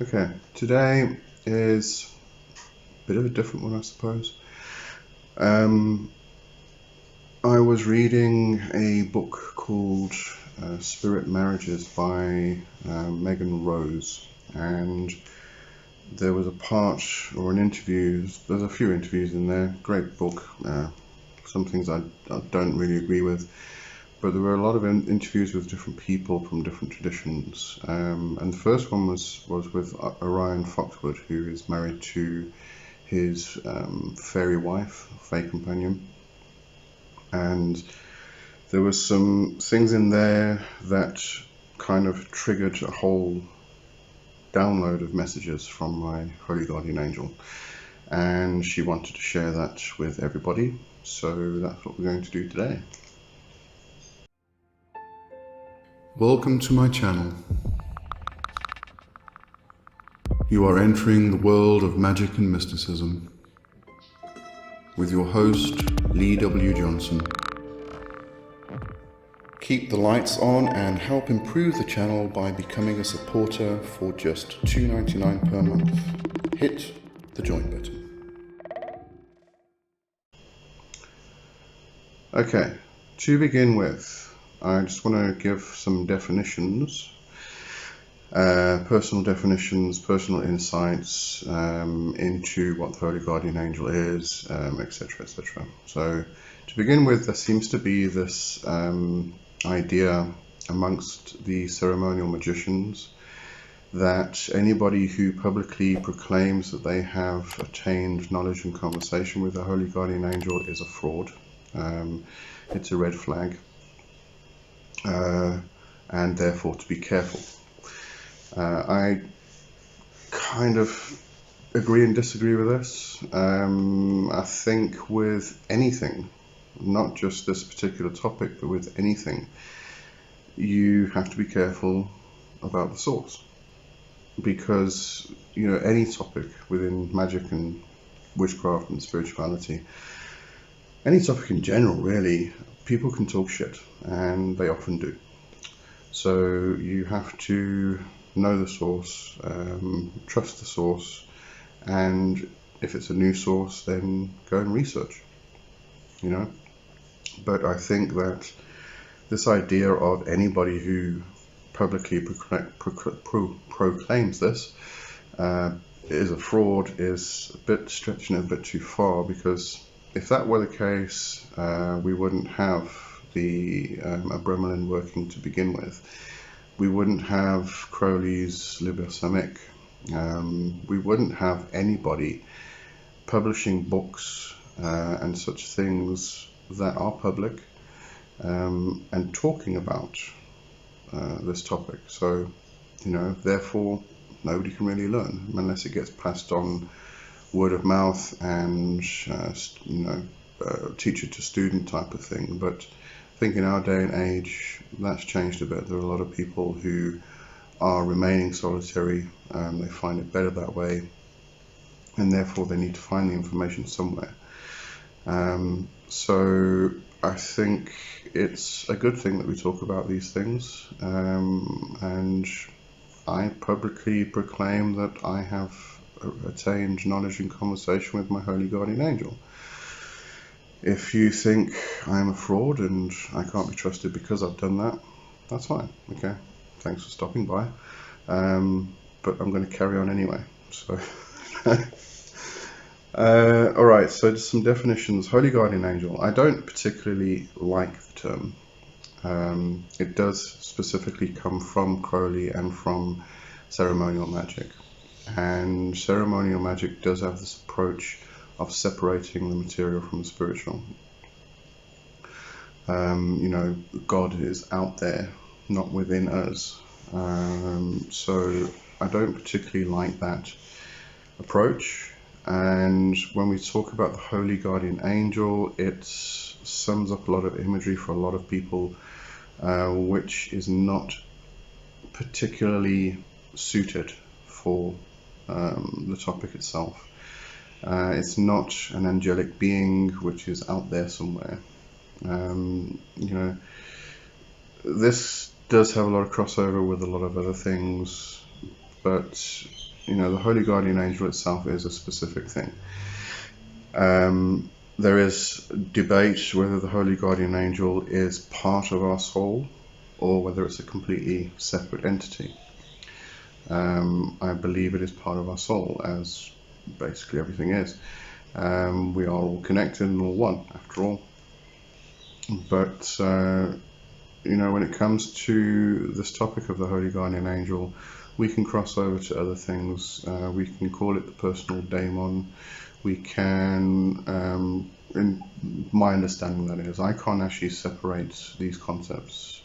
Okay, today is a bit of a different one, I suppose. I was reading a book called Spirit Marriages by Megan Rose, and there was a part or an interview. There's a few interviews in there. Great book. Some things I don't really agree with, but there were a lot of interviews with different people from different traditions. And the first one was with Orion Foxwood, who is married to his fairy wife, fey companion. And there was some things in there that kind of triggered a whole download of messages from my holy guardian angel, and she wanted to share that with everybody, so that's what we're going to do today. Welcome to my channel. You are entering the world of magic and mysticism with your host, Lee W. Johnson. Keep the lights on and help improve the channel by becoming a supporter for just $2.99 per month. Hit the join button. Okay, to begin with, I just want to give some definitions, personal definitions, personal insights into what the Holy Guardian Angel is, etc., etc. So, to begin with, there seems to be this idea amongst the ceremonial magicians that anybody who publicly proclaims that they have attained knowledge and conversation with the Holy Guardian Angel is a fraud. It's a red flag, and therefore to be careful. I kind of agree and disagree with this. I think with anything, not just this particular topic, but with anything, you have to be careful about the source, because any topic within magic and witchcraft and spirituality, any topic in general really, people can talk shit, and they often do. So you have to know the source, trust the source, and if it's a new source, then go and research, But I think that this idea of anybody who publicly proclaims this is a fraud is a bit stretching it a bit too far, because if that were the case, we wouldn't have the Abramelin working to begin with. We wouldn't have Crowley's Liber Samic. We wouldn't have anybody publishing books and such things that are public and talking about this topic. So, therefore, nobody can really learn unless it gets passed on word of mouth and, teacher to student type of thing. But I think in our day and age, that's changed a bit. There are a lot of people who are remaining solitary. They find it better that way, and therefore they need to find the information somewhere. So I think it's a good thing that we talk about these things, and I publicly proclaim that I have attained knowledge and conversation with my Holy Guardian Angel. If you think I'm a fraud and I can't be trusted because I've done that, that's fine. Okay, thanks for stopping by, but I'm going to carry on anyway. So alright, so just some definitions. Holy Guardian Angel. I don't particularly like the term. It does specifically come from Crowley and from ceremonial magic. And ceremonial magic does have this approach of separating the material from the spiritual. God is out there, not within us. So I don't particularly like that approach. And when we talk about the Holy Guardian Angel, it sums up a lot of imagery for a lot of people, which is not particularly suited for the topic itself. It's not an angelic being which is out there somewhere. This does have a lot of crossover with a lot of other things, but the Holy Guardian Angel itself is a specific thing. There is debate whether the Holy Guardian Angel is part of our soul or whether it's a completely separate entity. I believe it is part of our soul, as basically everything is. We are all connected and all one, after all. But, when it comes to this topic of the Holy Guardian Angel, we can cross over to other things. We can call it the personal daemon. We can, in my understanding that is, I can't actually separate these concepts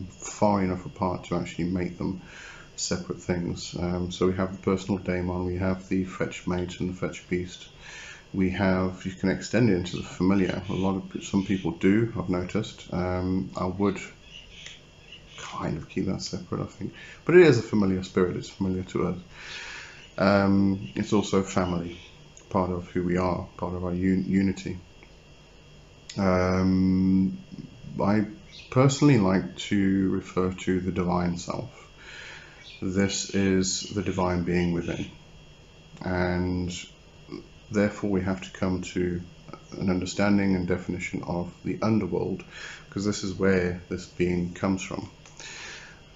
far enough apart to actually make them separate things. So we have the personal daemon, we have the fetch mate and the fetch beast. You can extend it into the familiar. Some people do, I've noticed. I would kind of keep that separate, I think. But it is a familiar spirit, it's familiar to us. It's also family, part of who we are, part of our unity. I personally like to refer to the divine self. This is the divine being within. And therefore we have to come to an understanding and definition of the underworld, because this is where this being comes from,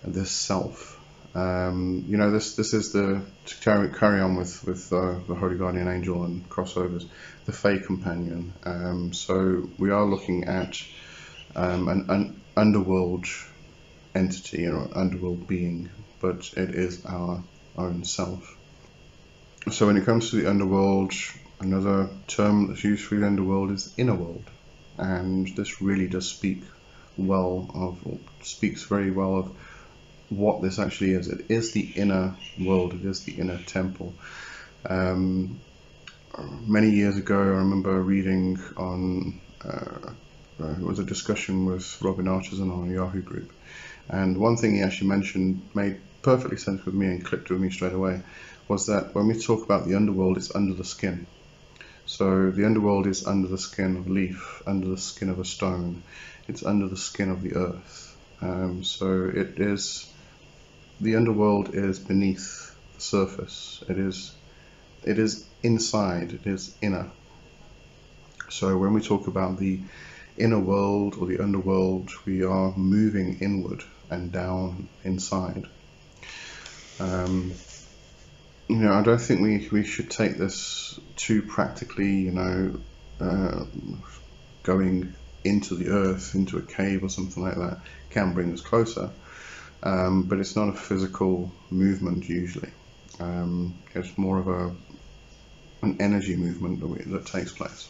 this self. This is to carry on with the Holy Guardian Angel and crossovers, the Fey Companion. So we are looking at an underworld entity, or underworld being, but it is our own self. So when it comes to the underworld, another term that's used for the underworld is inner world, and this really does speaks very well of what this actually is. It is the inner world, it is the inner temple. Many years ago, I remember reading on, it was a discussion with Robin Artisan on a Yahoo group, and one thing he actually mentioned made perfectly sense with me and clicked with me straight away, was that when we talk about the underworld, it's under the skin. So the underworld is under the skin of a leaf, under the skin of a stone, it's under the skin of the earth. So the underworld is beneath the surface. It is inside, it is inner. So when we talk about the inner world or the underworld, we are moving inward and down inside. I don't think we should take this too practically, going into the earth, into a cave or something like that can bring us closer. But it's not a physical movement usually. It's more of an energy movement that takes place.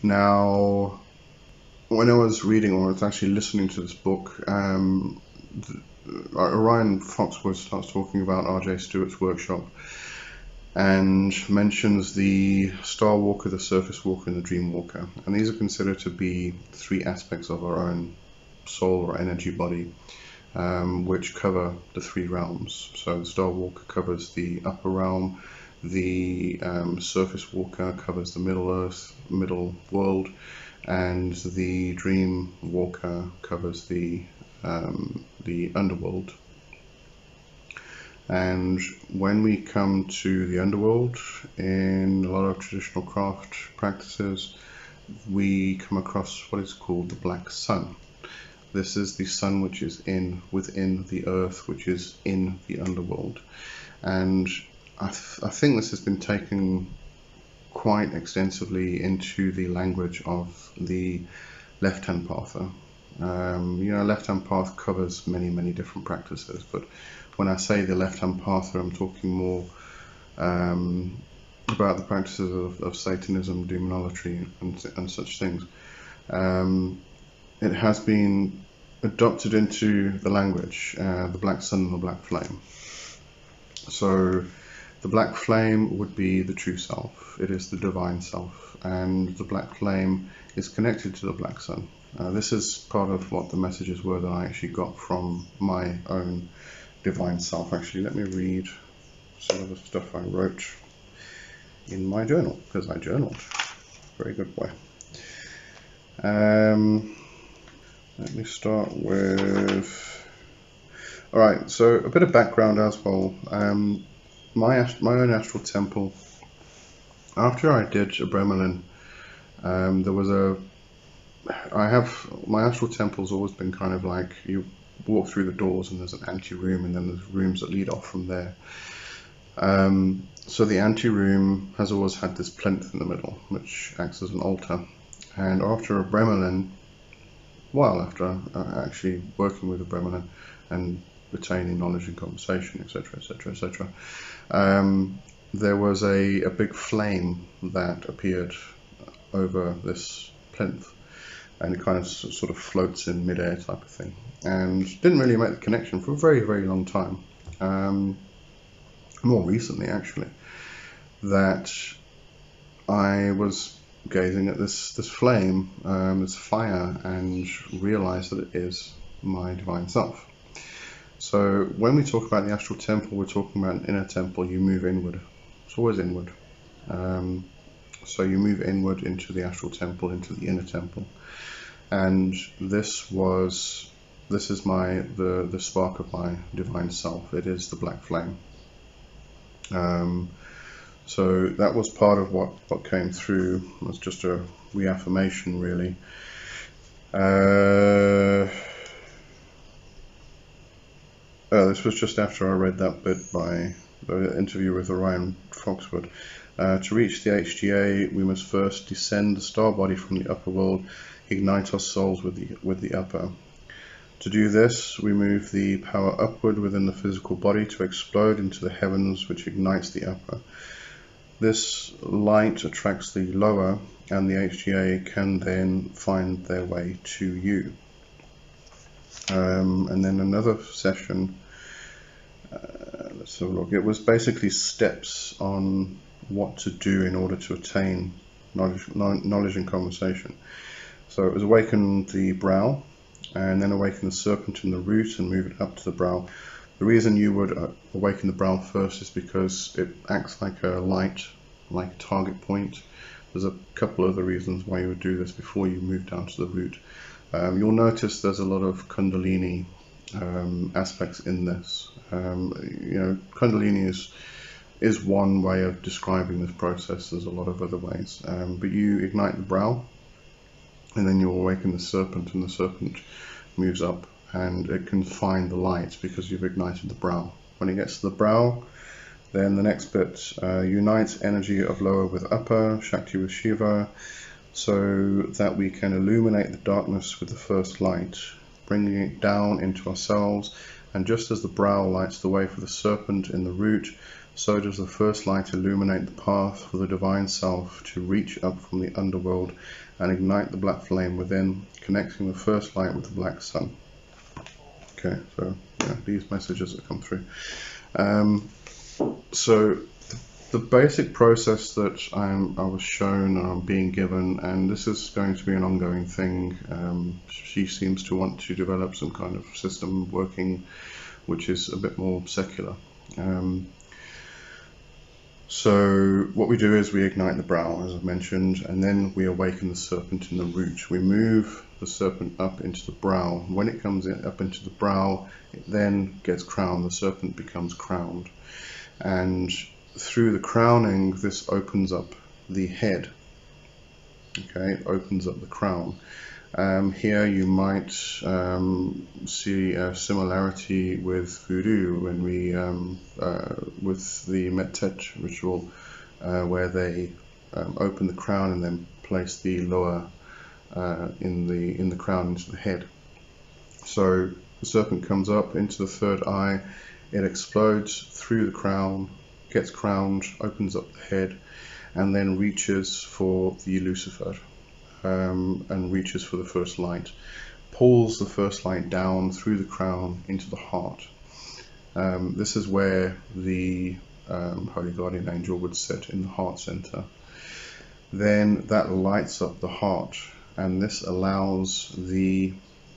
Now, when I was reading, or I was actually listening to this book, Orion Foxwood starts talking about R.J. Stewart's workshop and mentions the Star Walker, the Surface Walker, and the Dream Walker. And these are considered to be three aspects of our own soul or energy body, which cover the three realms. So the Star Walker covers the upper realm, the Surface Walker covers the middle world, and the Dream Walker covers the underworld. And when we come to the underworld, in a lot of traditional craft practices, we come across what is called the black sun. This is the sun which is within the earth, which is in the underworld. And I think this has been taken quite extensively into the language of the left-hand pather. Left-hand path covers many different practices, but when I say the left-hand pather, I'm talking more about the practices of Satanism, demonolatry, and such things. It has been adopted into the language, the black sun and the black flame. So the black flame would be the true self, it is the divine self, and the black flame is connected to the black sun. This is part of what the messages were that I actually got from my own divine self. Actually, let me read some of the stuff I wrote in my journal, because I journaled. Very good boy. Let me start with, Alright, so a bit of background as well. My own astral temple, after I did a Bremerlin, there was my astral temple's always been kind of like, you walk through the doors and there's an ante-room, and then there's rooms that lead off from there. So the ante-room has always had this plinth in the middle, which acts as an altar. And after a Bremerlin, while after actually working with a Bremerlin and retaining knowledge and conversation, etc., etc., etc., there was a big flame that appeared over this plinth, and it kind of sort of floats in midair type of thing, and didn't really make the connection for a very, very long time. More recently, actually, that I was gazing at this flame, this fire, and realized that it is my divine self. So when we talk about the astral temple, we're talking about an inner temple. You move inward. It's always inward. So you move inward into the astral temple, into the inner temple, and this is the spark of my divine self. It is the black flame. So that was part of what came through. It was just a reaffirmation, really. This was just after I read that bit by the interview with Orion Foxwood. To reach the HGA, we must first descend the star body from the upper world, ignite our souls with the upper. To do this, we move the power upward within the physical body to explode into the heavens, which ignites the upper. This light attracts the lower, and the HGA can then find their way to you. And then another session, let's have a look. It was basically steps on what to do in order to attain knowledge and conversation. So it was awaken the brow, and then awaken the serpent in the root and move it up to the brow. The reason you would awaken the brow first is because it acts like a light, like a target point. There's a couple other reasons why you would do this before you move down to the root. You'll notice there's a lot of Kundalini aspects in this. Kundalini is one way of describing this process. There's a lot of other ways, but you ignite the brow, and then you awaken the serpent, and the serpent moves up, and it can find the light because you've ignited the brow. When it gets to the brow, then the next bit unites energy of lower with upper, Shakti with Shiva, so that we can illuminate the darkness with the first light, bringing it down into ourselves. And just as the brow lights the way for the serpent in the root, so does the first light illuminate the path for the divine self to reach up from the underworld and ignite the black flame within, connecting the first light with the black sun. Okay, so yeah, these messages that come through. So the basic process that I was shown, I'm being given, and this is going to be an ongoing thing. She seems to want to develop some kind of system working which is a bit more secular. So what we do is we ignite the brow, as I've mentioned, and then we awaken the serpent in the root. We move the serpent up into the brow. When it comes up into the brow, it then gets crowned. The serpent becomes crowned. And through the crowning, this opens up the head. Okay, it opens up the crown. Here you might see a similarity with voodoo when we with the Metet ritual, where they open the crown and then place the lower in the crown into the head. So the serpent comes up into the third eye, it explodes through the crown, gets crowned, opens up the head, and then reaches for the Lucifer. And reaches for the first light, pulls the first light down through the crown into the heart. This is where the Holy Guardian Angel would sit, in the heart center. Then that lights up the heart, and this allows the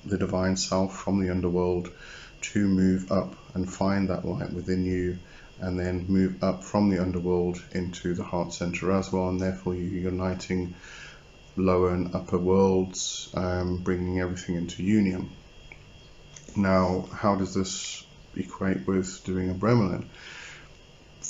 divine self from the underworld to move up and find that light within you, and then move up from the underworld into the heart center as well, and therefore you're uniting lower and upper worlds, bringing everything into union. Now, how does this equate with doing a Bremelin.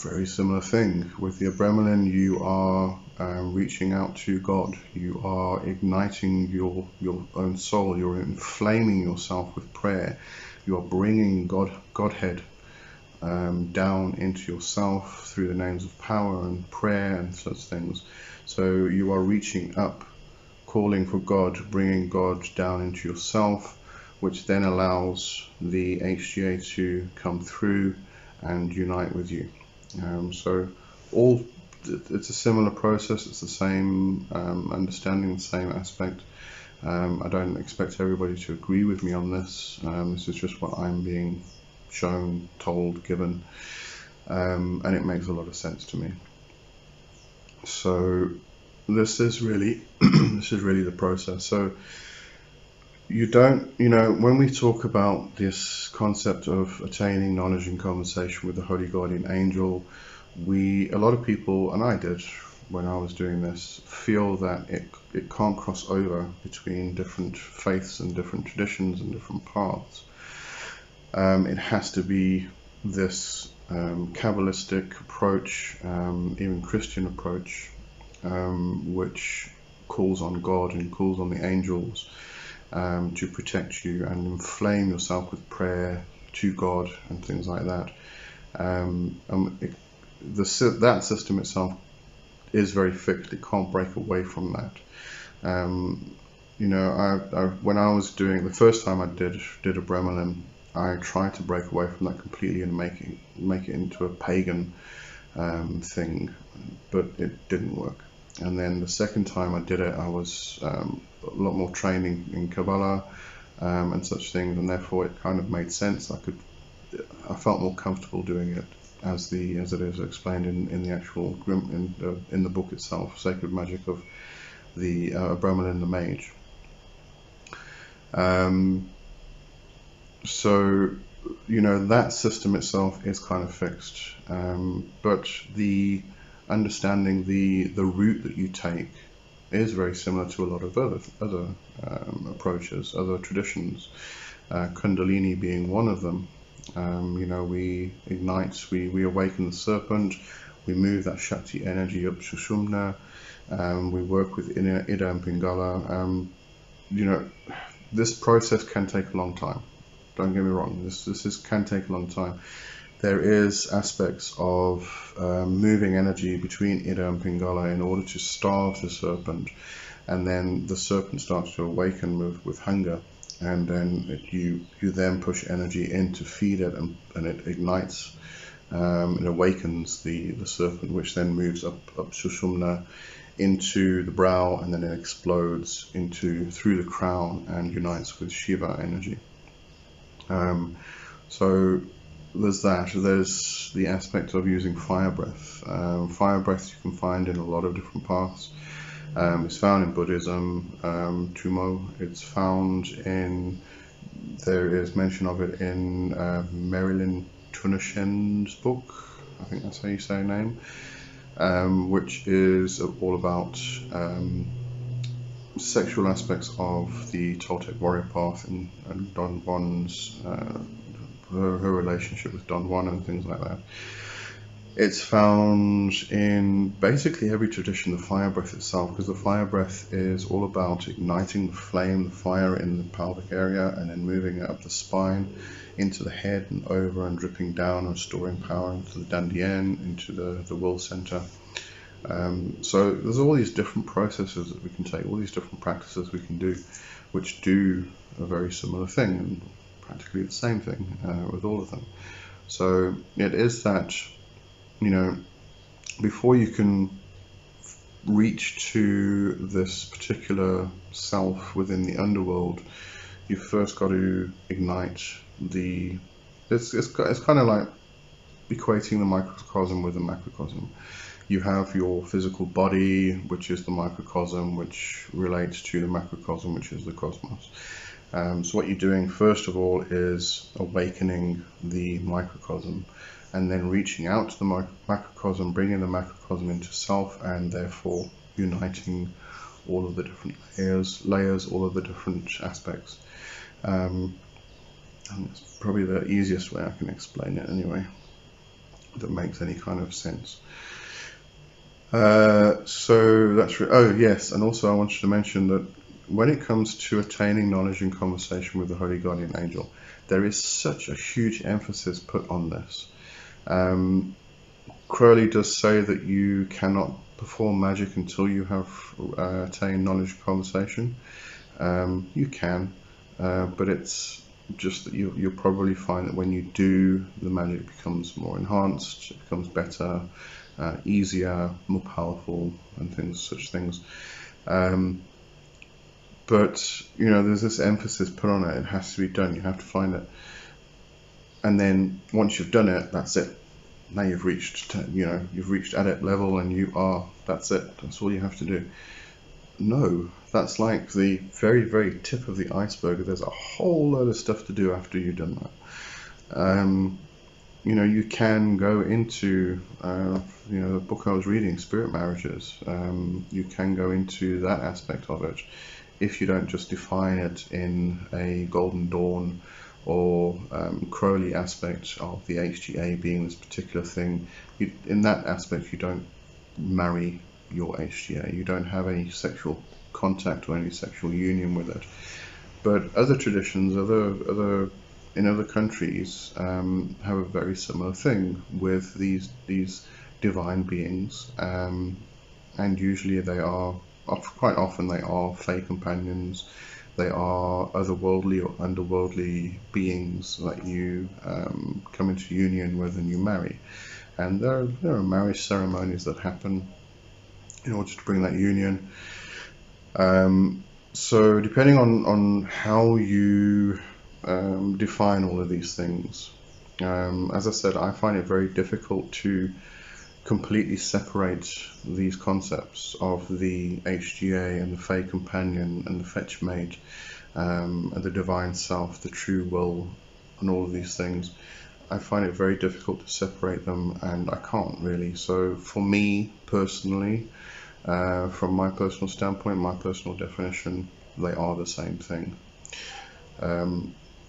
Very similar thing. With the Bremelin, you are reaching out to God. You are igniting your own soul. You're inflaming yourself with prayer. You are bringing Godhead down into yourself through the names of power and prayer and such things. So you are reaching up, calling for God, bringing God down into yourself, which then allows the HGA to come through and unite with you. So it's a similar process. It's the same understanding, the same aspect. I don't expect everybody to agree with me on this. This is just what I'm being shown, told, given, and it makes a lot of sense to me. So this is really the process. So you don't, when we talk about this concept of attaining knowledge and conversation with the Holy Guardian Angel, a lot of people, and I did when I was doing this, feel that it can't cross over between different faiths and different traditions and different paths. It has to be this Kabbalistic approach, even Christian approach, which calls on God and calls on the angels to protect you and inflame yourself with prayer to God and things like that. That system itself is very fixed. It can't break away from that. When I was doing the first time I did a Bremelin, I tried to break away from that completely and make it into a pagan thing, but it didn't work. And then the second time I did it, I was a lot more trained in Kabbalah and such things, and therefore it kind of made sense. I felt more comfortable doing it as it is explained in the actual in the book itself, Sacred Magic of the Bremelin the Mage. So that system itself is kind of fixed, but the understanding the route that you take is very similar to a lot of other approaches, other traditions, Kundalini being one of them. We ignite, we awaken the serpent, we move that Shakti energy up Sushumna, we work with Ida and Pingala. This process can take a long time. Don't get me wrong, this can take a long time. There is aspects of moving energy between Ida and Pingala in order to starve the serpent, and then the serpent starts to awaken with hunger, and then you then push energy in to feed it, and it ignites, it awakens the serpent, which then moves up Sushumna into the brow, and then it explodes through the crown and unites with Shiva energy. So there's that. There's the aspect of using fire breath. Fire breath you can find in a lot of different paths. It's found in Buddhism, Tumo. It's found there is mention of it in Marilyn Tunishen's book, I think that's how you say her name, which is all about sexual aspects of the Toltec warrior path and Don Juan's her relationship with Don Juan and things like that. It's found in basically every tradition, the fire breath itself, because the fire breath is all about igniting the flame, the fire in the pelvic area, and then moving it up the spine, into the head and over, and dripping down and storing power into the dantian, into the will center. So there's all these different processes that we can take, all these different practices we can do, which do a very similar thing, and practically the same thing with all of them. So it is that, before you can reach to this particular self within the underworld, you first got to ignite it's kind of like equating the microcosm with the macrocosm. You have your physical body, which is the microcosm, which relates to the macrocosm, which is the cosmos. So what you're doing first of all is awakening the microcosm, and then reaching out to the macrocosm, bringing the macrocosm into self, and therefore uniting all of the different layers, all of the different aspects. And it's probably the easiest way I can explain it anyway, that makes any kind of sense. So that's oh yes, and also I wanted to mention that when it comes to attaining knowledge in conversation with the Holy Guardian Angel, there is such a huge emphasis put on this. Crowley does say that you cannot perform magic until you have attained knowledge in conversation. You can, but it's just that you'll probably find that when you do, the magic becomes more enhanced, it becomes better, easier, more powerful, and such things. But there's this emphasis put on it. It has to be done. You have to find it, and then once you've done it, that's it. Now you've reached adept level, and that's it. That's all you have to do. No, that's like the very, very tip of the iceberg. There's a whole load of stuff to do after you've done that. You can go into, the book I was reading, Spirit Marriages. You can go into that aspect of it if you don't just define it in a Golden Dawn or Crowley aspect of the HGA being this particular thing. In that aspect, you don't marry your HGA. You don't have any sexual contact or any sexual union with it. But other traditions, in other countries, have a very similar thing with these divine beings, and usually quite often they are fey companions. They are otherworldly or underworldly beings that you come into union with and you marry. And there are marriage ceremonies that happen in order to bring that union. So depending on how you define all of these things, as I said, I find it very difficult to completely separate these concepts of the HGA and the Fey Companion and the Fetch Mate, and the Divine Self, the True Will, and all of these things. I find it very difficult to separate them, and I can't really. So for me personally, from my personal standpoint, my personal definition, they are the same thing.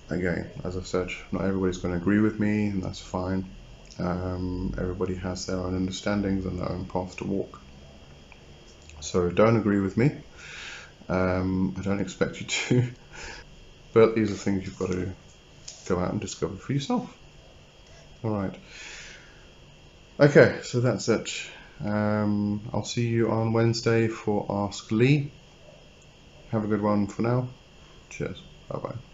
Again, as I said, not everybody's going to agree with me, and that's fine. Everybody has their own understandings and their own path to walk. So don't agree with me. I don't expect you to. But these are things you've got to go out and discover for yourself. Alright. Okay, so that's it. I'll see you on Wednesday for Ask Lee. Have a good one for now. Cheers. Bye bye.